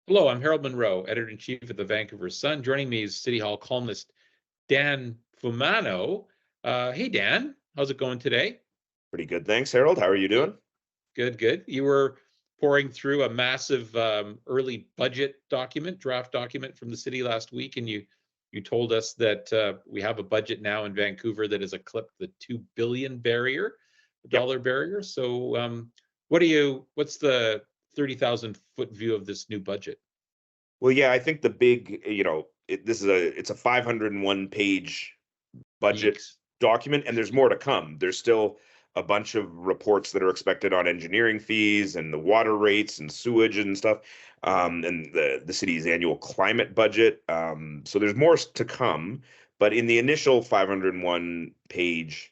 Hello, I'm Harold Munro, editor-in-chief of the Vancouver Sun. Joining me is City Hall columnist Dan Fumano. Hey, Dan, how's it going today? Pretty good, thanks, Harold. How are you doing? Good, good. You were pouring through a massive early budget draft document from the city last week, and you told us that we have a budget now in Vancouver that has eclipsed the $2 billion Yep. barrier. So, what's the 30,000-foot view of this new budget? Well, yeah, I think the big, it's a 501 page budget Yeeks. document, and there's more to come. There's still a bunch of reports that are expected on engineering fees and the water rates and sewage and stuff, and the city's annual climate budget. So there's more to come. But in the initial 501 page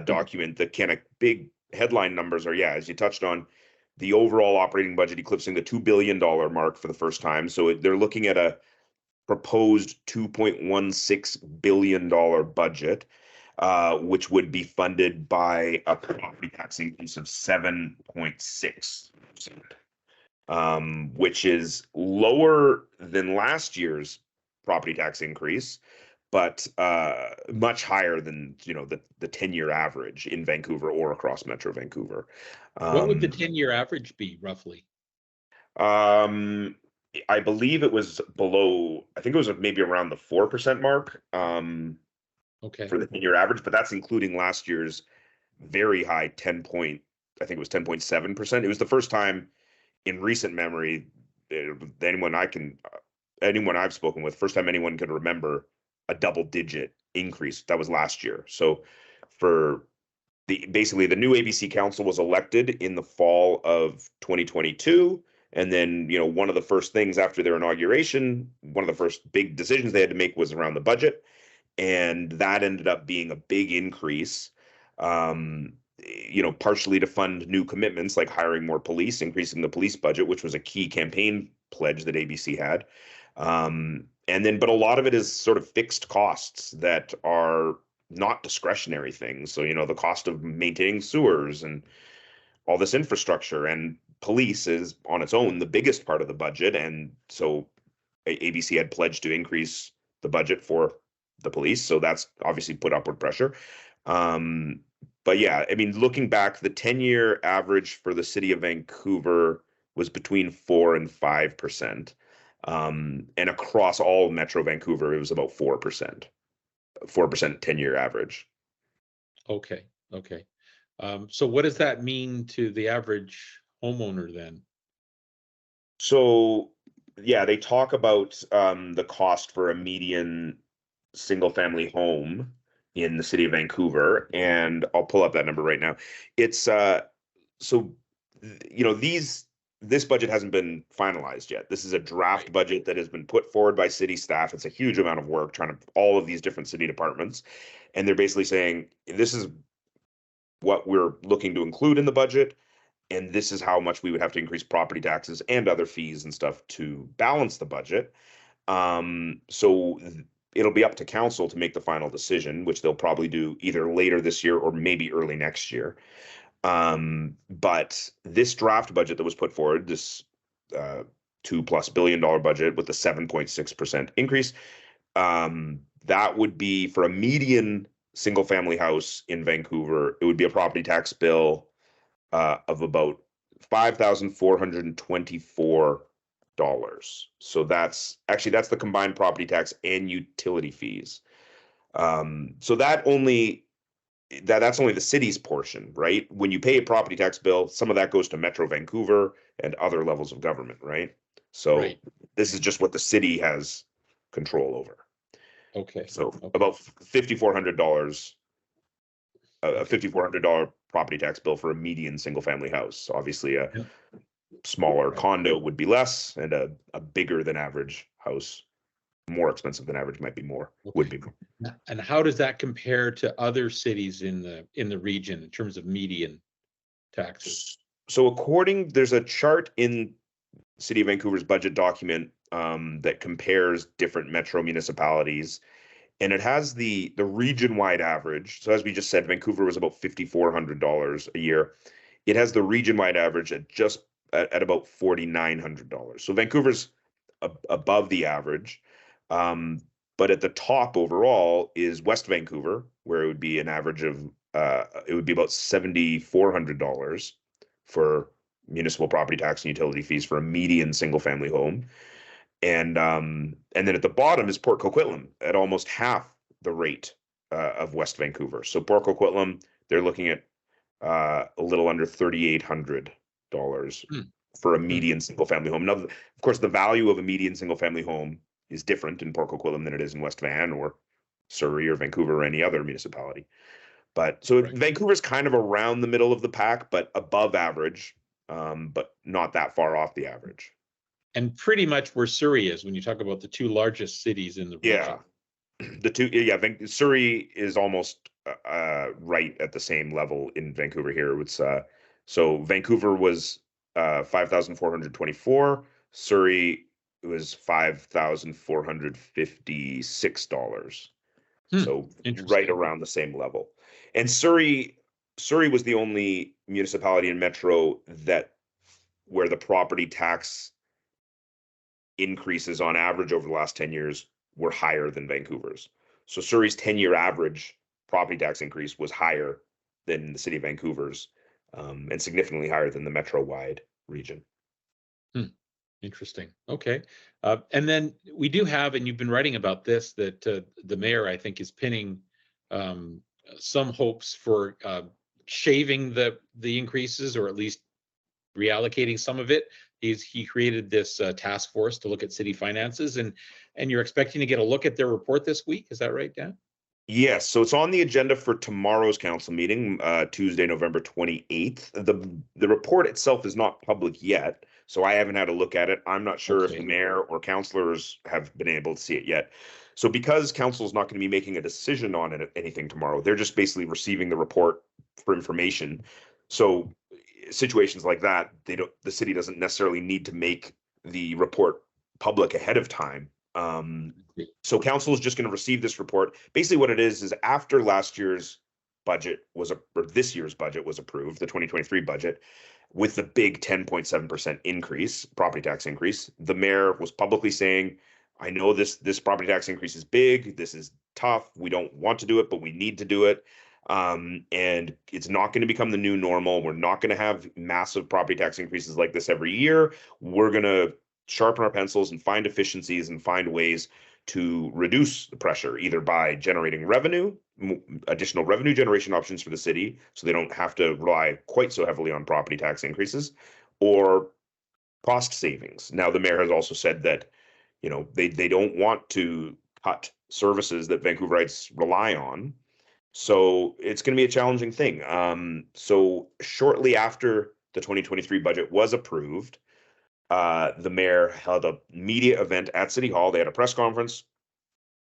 document, the kind of big headline numbers are, yeah, as you touched on, the overall operating budget eclipsing the $2 billion mark for the first time. So they're looking at a proposed $2.16 billion budget, which would be funded by a property tax increase of 7.6%, which is lower than last year's property tax increase, but much higher than the 10-year average in Vancouver or across Metro Vancouver. What would the 10-year average be, roughly? I believe it was below, I think it was maybe around the 4% mark Okay. for the 10-year average, but that's including last year's very high I think it was 10.7%. It was the first time in recent memory, anyone I've spoken with, first time anyone could remember a double-digit increase. That was last year. So for basically the new ABC council was elected in the fall of 2022. And then, one of the first things after their inauguration, one of the first big decisions they had to make was around the budget. And that ended up being a big increase, partially to fund new commitments like hiring more police, increasing the police budget, which was a key campaign pledge that ABC had. But a lot of it is sort of fixed costs that are not discretionary things. So, the cost of maintaining sewers and all this infrastructure, and police is on its own the biggest part of the budget. And so ABC had pledged to increase the budget for the police. So that's obviously put upward pressure. But yeah, I mean, looking back, the 10-year average for the city of Vancouver was between 4 and 5%. And across all Metro Vancouver, it was about 4%. 4% 10-year average. Okay. So what does that mean to the average homeowner then? So yeah, they talk about the cost for a median single-family home in the city of Vancouver, and I'll pull up that number right now. It's this budget hasn't been finalized yet. This is a draft budget that has been put forward by city staff. It's a huge amount of work trying to all of these different city departments, and they're basically saying this is what we're looking to include in the budget, and this is how much we would have to increase property taxes and other fees and stuff to balance the budget. So it'll be up to council to make the final decision, which they'll probably do either later this year or maybe early next year. But this draft budget that was put forward, this $2+ billion budget with a 7.6% increase, that would be for a median single family house in Vancouver. It would be a property tax bill of about $5,424. So that's the combined property tax and utility fees. So that's only the city's portion, right? When you pay a property tax bill, some of that goes to Metro Vancouver and other levels of government, right? So Right. This is just what the city has control over. Okay. So about $5,400, a $5,400 property tax bill for a median single family house. Obviously, a smaller condo would be less, and a bigger than average house, more expensive than average, might be more, would be more. And how does that compare to other cities in the region in terms of median taxes? So there's a chart in City of Vancouver's budget document that compares different metro municipalities, and it has the region-wide average. So as we just said, Vancouver was about $5,400 a year. It has the region-wide average at just at about $4,900. So Vancouver's above the average. But at the top overall is West Vancouver, where it would be an average of it would be about $7,400 for municipal property tax and utility fees for a median single family home. And then at the bottom is Port Coquitlam at almost half the rate of West Vancouver. So Port Coquitlam, they're looking at a little under $3,800 for a median single family home. Now, of course, the value of a median single family home is different in Port Coquitlam than it is in West Van or Surrey or Vancouver or any other municipality. But so Vancouver's kind of around the middle of the pack, but above average, but not that far off the average. And pretty much where Surrey is when you talk about the two largest cities in the region. Surrey is almost right at the same level in Vancouver here. It's so Vancouver was 5,424. Surrey was $5,456. So right around the same level. And Surrey was the only municipality in Metro where the property tax increases on average over the last 10 years were higher than Vancouver's. So Surrey's 10-year average property tax increase was higher than the city of Vancouver's, and significantly higher than the Metro-wide region. Interesting. Okay. And then we do have, and you've been writing about this, that the mayor, I think, is pinning some hopes for shaving the increases, or at least reallocating some of it. He created this task force to look at city finances, and you're expecting to get a look at their report this week. Is that right, Dan? Yes. So it's on the agenda for tomorrow's council meeting, Tuesday, November 28th. The report itself is not public yet, so I haven't had a look at it. I'm not sure if the mayor or councillors have been able to see it yet. So because council is not going to be making a decision on anything tomorrow, they're just basically receiving the report for information. So situations like that, the city doesn't necessarily need to make the report public ahead of time. So council is just going to receive this report. Basically what it is after last year's budget or this year's budget was approved, the 2023 budget, with the big 10.7% increase, property tax increase, the mayor was publicly saying, I know this property tax increase is big, this is tough, we don't want to do it, but we need to do it. And it's not going to become the new normal. We're not going to have massive property tax increases like this every year. We're going to sharpen our pencils and find efficiencies and find ways to reduce the pressure, either by generating revenue, additional revenue generation options for the city, so they don't have to rely quite so heavily on property tax increases, or cost savings. Now, the mayor has also said that, they don't want to cut services that Vancouverites rely on. So it's going to be a challenging thing. So shortly after the 2023 budget was approved, the mayor held a media event at City Hall. They had a press conference,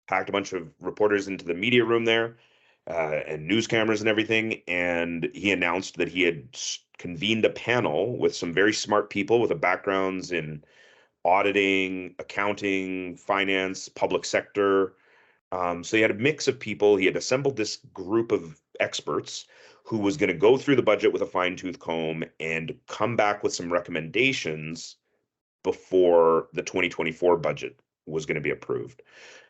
packed a bunch of reporters into the media room there, and news cameras and everything. And he announced that he had convened a panel with some very smart people with backgrounds in auditing, accounting, finance, public sector. So he had a mix of people. He had assembled this group of experts who was going to go through the budget with a fine-tooth comb and come back with some recommendations before the 2024 budget was going to be approved.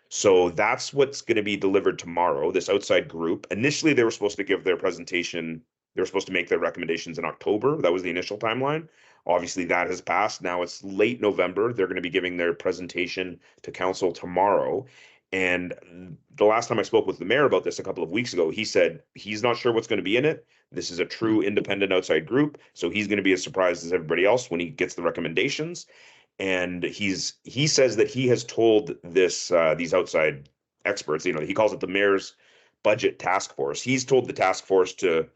So that's what's going to be delivered tomorrow, this outside group. Initially, they were supposed to give their presentation. They were supposed to make their recommendations in October. That was the initial timeline. Obviously, that has passed. Now it's late November. They're going to be giving their presentation to council tomorrow. And the last time I spoke with the mayor about this a couple of weeks ago, he said he's not sure what's going to be in it. This is a true independent outside group, so he's going to be as surprised as everybody else when he gets the recommendations. And he says that he has told these outside experts, he calls it the mayor's budget task force. He's told the task force to,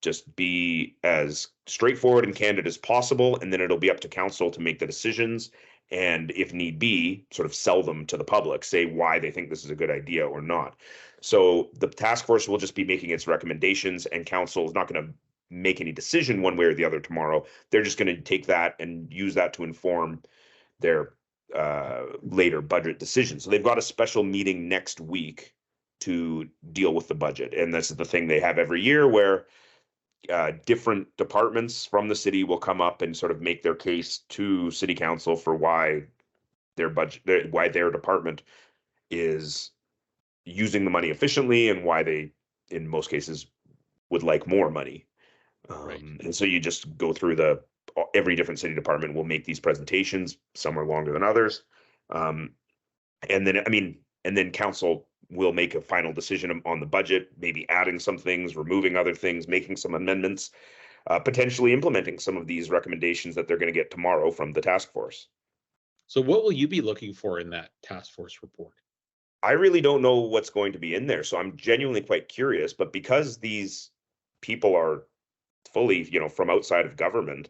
just be as straightforward and candid as possible, and then it'll be up to council to make the decisions. And if need be, sort of sell them to the public, say why they think this is a good idea or not. So the task force will just be making its recommendations, and council is not going to make any decision one way or the other tomorrow. They're just going to take that and use that to inform their later budget decisions. So they've got a special meeting next week to deal with the budget. And this is the thing they have every year, where different departments from the city will come up and sort of make their case to city council for why their budget, why their department is using the money efficiently, and why they, in most cases, would like more money. Right. And so you just go through every different city department will make these presentations. Some are longer than others. And then council will make a final decision on the budget, maybe adding some things, removing other things, making some amendments, potentially implementing some of these recommendations that they're going to get tomorrow from the task force. So what will you be looking for in that task force report? I really don't know what's going to be in there, so I'm genuinely quite curious. But because these people are fully, from outside of government,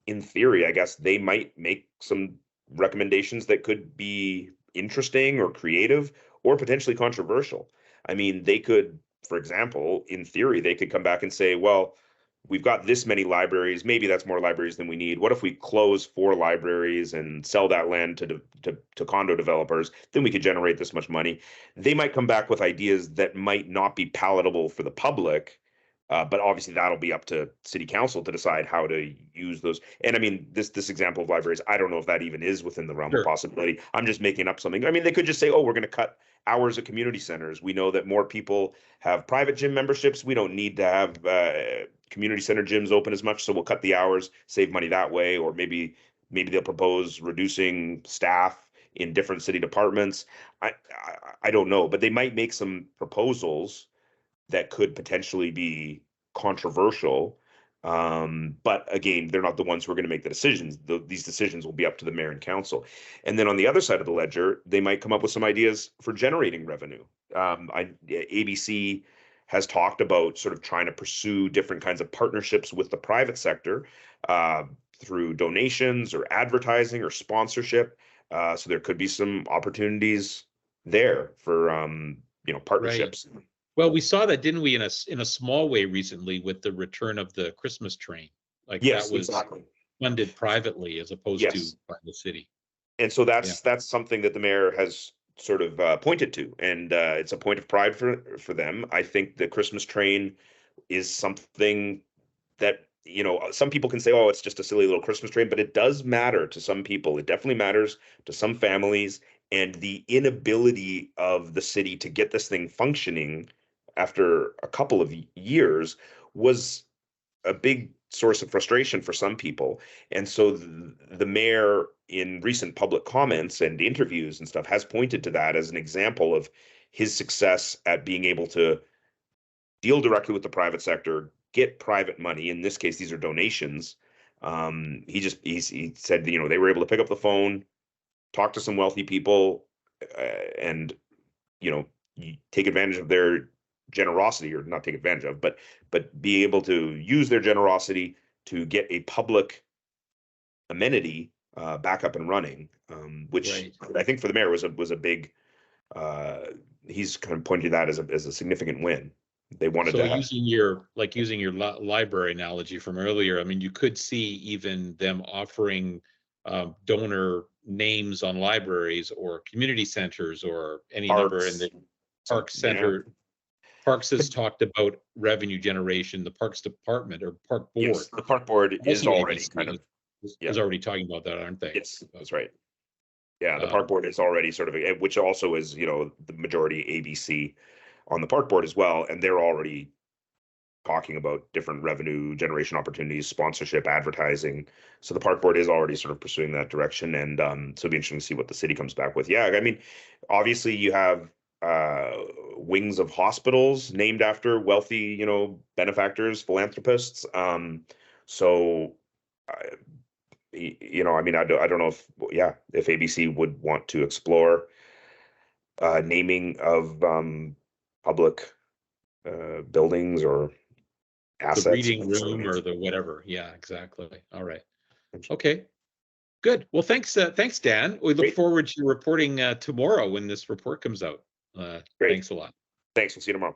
in theory, I guess they might make some recommendations that could be interesting or creative or potentially controversial. I mean, they could, for example, in theory, they could come back and say, well, we've got this many libraries, maybe that's more libraries than we need. What if we close 4 libraries and sell that land to condo developers? Then we could generate this much money. They might come back with ideas that might not be palatable for the public, but obviously that'll be up to city council to decide how to use those. And I mean, this example of libraries, I don't know if that even is within the realm of possibility. I'm just making up something. I mean, they could just say, oh, we're going to cut hours at community centers. We know that more people have private gym memberships. We don't need to have community center gyms open as much, so we'll cut the hours, save money that way. Or maybe they'll propose reducing staff in different city departments. I don't know, but they might make some proposals that could potentially be controversial. But again, they're not the ones who are going to make the decisions. These decisions will be up to the mayor and council. And then on the other side of the ledger, they might come up with some ideas for generating revenue. ABC has talked about sort of trying to pursue different kinds of partnerships with the private sector through donations or advertising or sponsorship. So there could be some opportunities there for partnerships. Right. Well, we saw that, didn't we, in a small way recently with the return of the Christmas train? Like yes, that was exactly funded privately as opposed to by the city. And so that's something that the mayor has sort of pointed to, and it's a point of pride for them. I think the Christmas train is something that, some people can say, oh, it's just a silly little Christmas train, but it does matter to some people. It definitely matters to some families, and the inability of the city to get this thing functioning after a couple of years was a big source of frustration for some people. And so the mayor, in recent public comments and interviews and stuff, has pointed to that as an example of his success at being able to deal directly with the private sector, get private money. In this case, these are donations. He said, they were able to pick up the phone, talk to some wealthy people, and you take advantage of their generosity, or not take advantage of, but be able to use their generosity to get a public amenity back up and running, which I think for the mayor was a big. He's kind of pointed to that as a significant win. They wanted to using your library analogy from earlier. I mean, you could see even them offering donor names on libraries or community centers or any number in the park center. Yeah. Parks has talked about revenue generation. The Parks Department or Park Board. Yes, the Park Board is already is already talking about that, aren't they? Yes, that's right. Yeah, the Park Board is already sort of, which also is, the majority ABC on the Park Board as well, and they're already talking about different revenue generation opportunities, sponsorship, advertising. So the Park Board is already sort of pursuing that direction, and so it'll be interesting to see what the city comes back with. Yeah, I mean, obviously you have wings of hospitals named after wealthy, benefactors, philanthropists. So, I mean, I don't know if ABC would want to explore naming of public buildings or assets. The reading room or the whatever. Yeah, exactly. All right. Okay. Good. Well, thanks, Dan. We look forward to reporting tomorrow when this report comes out. Thanks a lot. Thanks. We'll see you tomorrow.